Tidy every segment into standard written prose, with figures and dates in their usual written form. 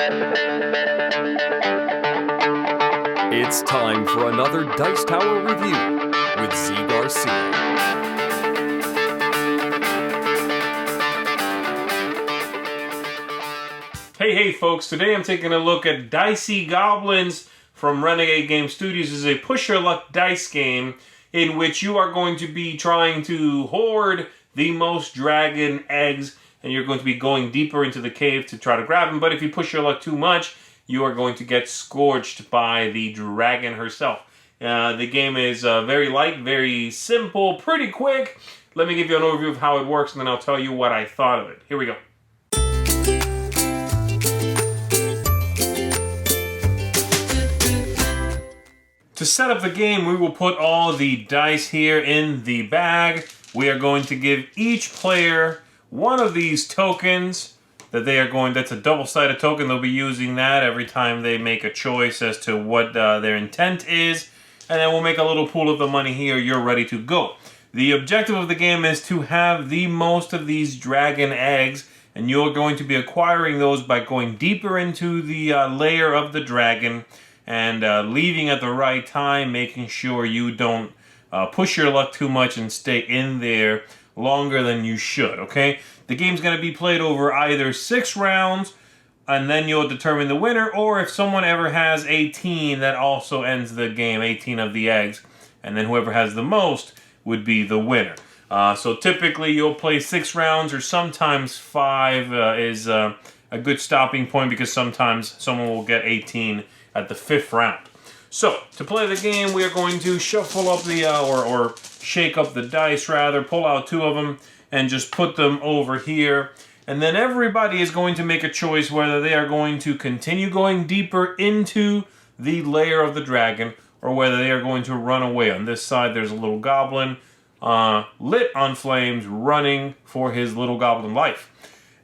It's time for another Dice Tower review with Z Garcia. Hey folks, today I'm taking a look at Dicey Goblins from Renegade Game Studios. This is a push your luck dice game in which you are going to be trying to hoard the most dragon eggs, and you're going to be going deeper into the cave to try to grab them. But if you push your luck too much, you are going to get scorched by the dragon herself. The game is very light, very simple, pretty quick. Let me give you an overview of how it works, and then I'll tell you what I thought of it. Here we go. To set up the game, we will put all the dice here in the bag. We are going to give each player one of these tokens that they are going, that's a double-sided token. They'll be using that every time they make a choice as to what their intent is. And then we'll make a little pool of the money here. You're ready to go. The objective of the game is to have the most of these dragon eggs, and you're going to be acquiring those by going deeper into the layer of the dragon and leaving at the right time, making sure you don't push your luck too much and stay in there longer than you should, okay? The game's going to be played over either 6 rounds, and then you'll determine the winner, or if someone ever has 18, that also ends the game, 18 of the eggs, and then whoever has the most would be the winner. So typically you'll play 6 rounds, or sometimes 5 is a good stopping point, because sometimes someone will get 18 at the 5th round. So, to play the game, we are going to shuffle up the, or shake up the dice rather, pull out 2 of them, and just put them over here. And then everybody is going to make a choice whether they are going to continue going deeper into the lair of the dragon, or whether they are going to run away. On this side, there's a little goblin, lit on flames, running for his little goblin life.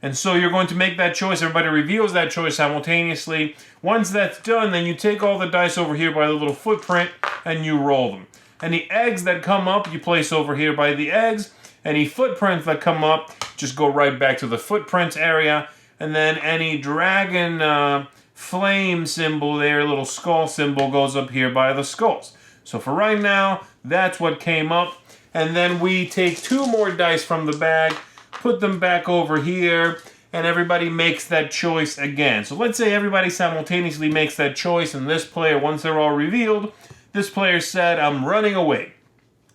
And so you're going to make that choice. Everybody reveals that choice simultaneously. Once that's done, then you take all the dice over here by the little footprint and you roll them. Any eggs that come up, you place over here by the eggs. Any footprints that come up, just go right back to the footprints area. And then any dragon flame symbol there, little skull symbol, goes up here by the skulls. So for right now, that's what came up. And then we take 2 more dice from the bag, put them back over here, and everybody makes that choice again. So let's say everybody simultaneously makes that choice, and this player, once they're all revealed, this player said, I'm running away.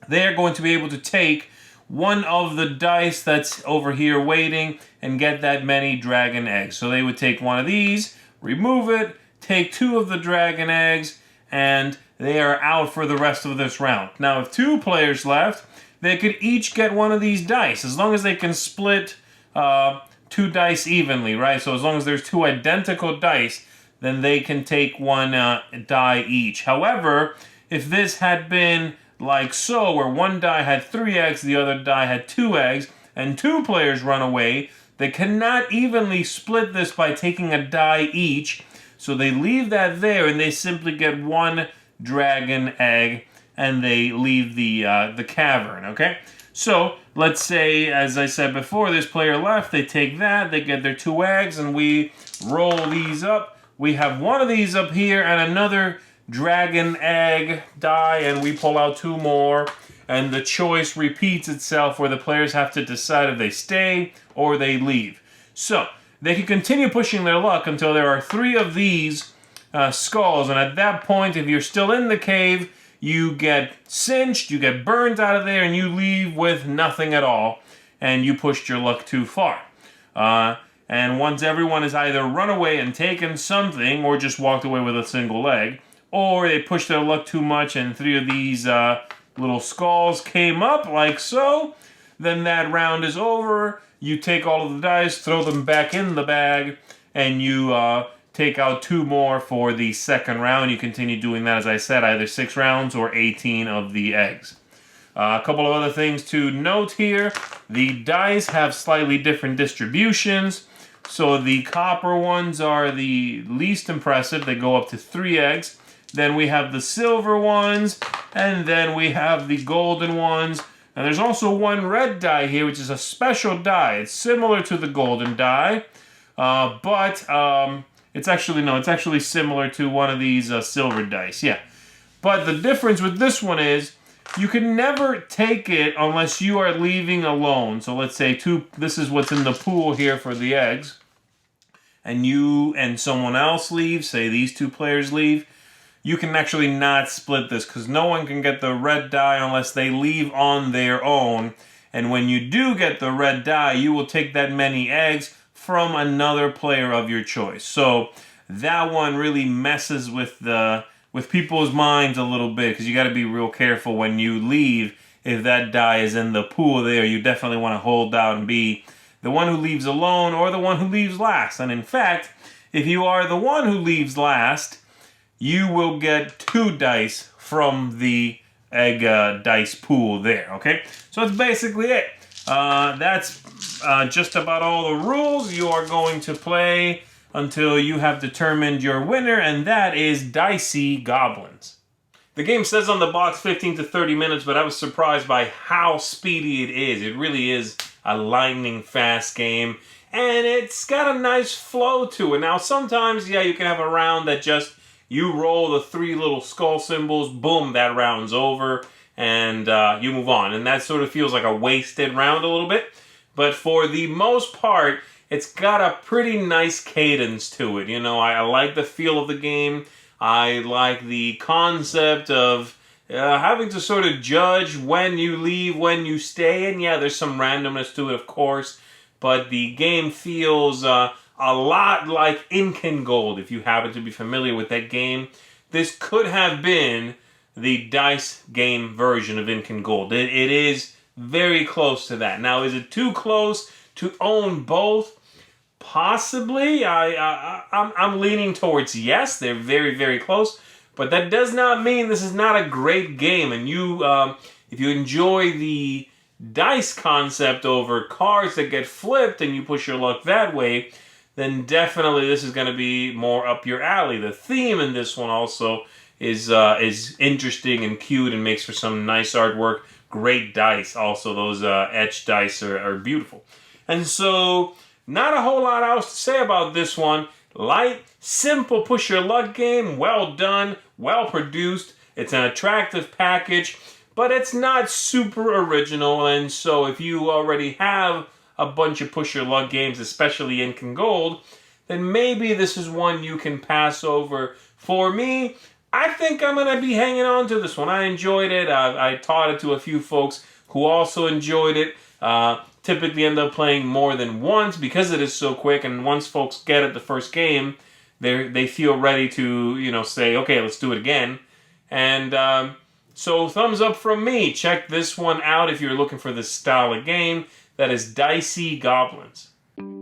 They're going to be able to take one of the dice that's over here waiting and get that many dragon eggs. So they would take one of these, remove it, take 2 of the dragon eggs, and they are out for the rest of this round. Now, if 2 players left, they could each get one of these dice, as long as they can split 2 dice evenly, right? So as long as there's 2 identical dice, then they can take 1 die each. However, if this had been like so, where 1 die had 3 eggs, the other die had 2 eggs, and 2 players run away, they cannot evenly split this by taking a die each. So they leave that there, and they simply get 1 dragon egg, and they leave the cavern, okay? So, let's say, as I said before, this player left, they take that, they get their 2 eggs, and we roll these up. We have one of these up here, and another dragon egg die, and we pull out 2 more, and the choice repeats itself, where the players have to decide if they stay or they leave. So, they can continue pushing their luck until there are 3 of these skulls, and at that point, if you're still in the cave, you get cinched, you get burned out of there, and you leave with nothing at all, and you pushed your luck too far. And once everyone has either run away and taken something, or just walked away with a single leg, or they pushed their luck too much and 3 of these little skulls came up, like so, then that round is over. You take all of the dice, throw them back in the bag, and you take out 2 more for the second round. You continue doing that, as I said, either 6 rounds or 18 of the eggs. A couple of other things to note here. The dice have slightly different distributions. So the copper ones are the least impressive. They go up to 3 eggs. Then we have the silver ones, and then we have the golden ones. And there's also 1 red die here, which is a special die. It's similar to the golden die, But it's actually similar to one of these silver dice. Yeah. But the difference with this one is you can never take it unless you are leaving alone. So let's say this is what's in the pool here for the eggs. And you and someone else leave, say these two players leave. You can actually not split this because no one can get the red die unless they leave on their own. And when you do get the red die, you will take that many eggs from another player of your choice. So that one really messes with people's minds a little bit because you got to be real careful when you leave. If that die is in the pool there, you definitely want to hold out and be the one who leaves alone or the one who leaves last. And in fact, if you are the one who leaves last, you will get 2 dice from the egg dice pool there, okay? So that's basically it. That's just about all the rules you are going to play until you have determined your winner, and that is Dicey Goblins. The game says on the box 15 to 30 minutes, but I was surprised by how speedy it is. It really is a lightning fast game, and it's got a nice flow to it. Now, sometimes, yeah, you can have a round that just you roll the 3 little skull symbols, boom, that round's over, and you move on. And that sort of feels like a wasted round a little bit. But for the most part, it's got a pretty nice cadence to it. You know, I like the feel of the game. I like the concept of having to sort of judge when you leave, when you stay. And yeah, there's some randomness to it, of course. But the game feels a lot like Ink and Gold, if you happen to be familiar with that game. This could have been the dice game version of Ink and Gold. It is very close to that. Now, is it too close to own both? Possibly. I'm leaning towards yes. They're very, very close. But that does not mean this is not a great game. And if you enjoy the dice concept over cards that get flipped and you push your luck that way, then definitely this is going to be more up your alley. The theme in this one also is interesting and cute and makes for some nice artwork. Great dice. Also, those etched dice are beautiful. And so, not a whole lot else to say about this one. Light, simple push your luck game. Well done. Well produced. It's an attractive package, but it's not super original. And so, if you already have a bunch of push your luck games, especially Ink and Gold, then maybe this is one you can pass over. For me, I think I'm going to be hanging on to this one. I enjoyed it. I taught it to a few folks who also enjoyed it. Typically end up playing more than once because it is so quick, and once folks get it the first game, they feel ready to, say, okay, let's do it again. And so thumbs up from me. Check this one out if you're looking for this style of game. That is Dicey Goblins.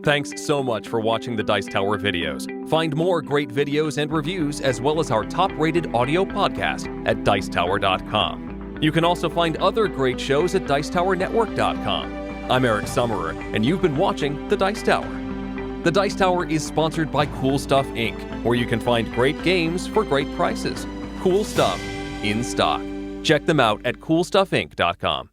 Thanks so much for watching the Dice Tower videos. Find more great videos and reviews as well as our top-rated audio podcast at Dicetower.com. You can also find other great shows at Dicetowernetwork.com. I'm Eric Summerer, and you've been watching The Dice Tower. The Dice Tower is sponsored by Cool Stuff Inc., where you can find great games for great prices. Cool stuff in stock. Check them out at CoolStuffInc.com.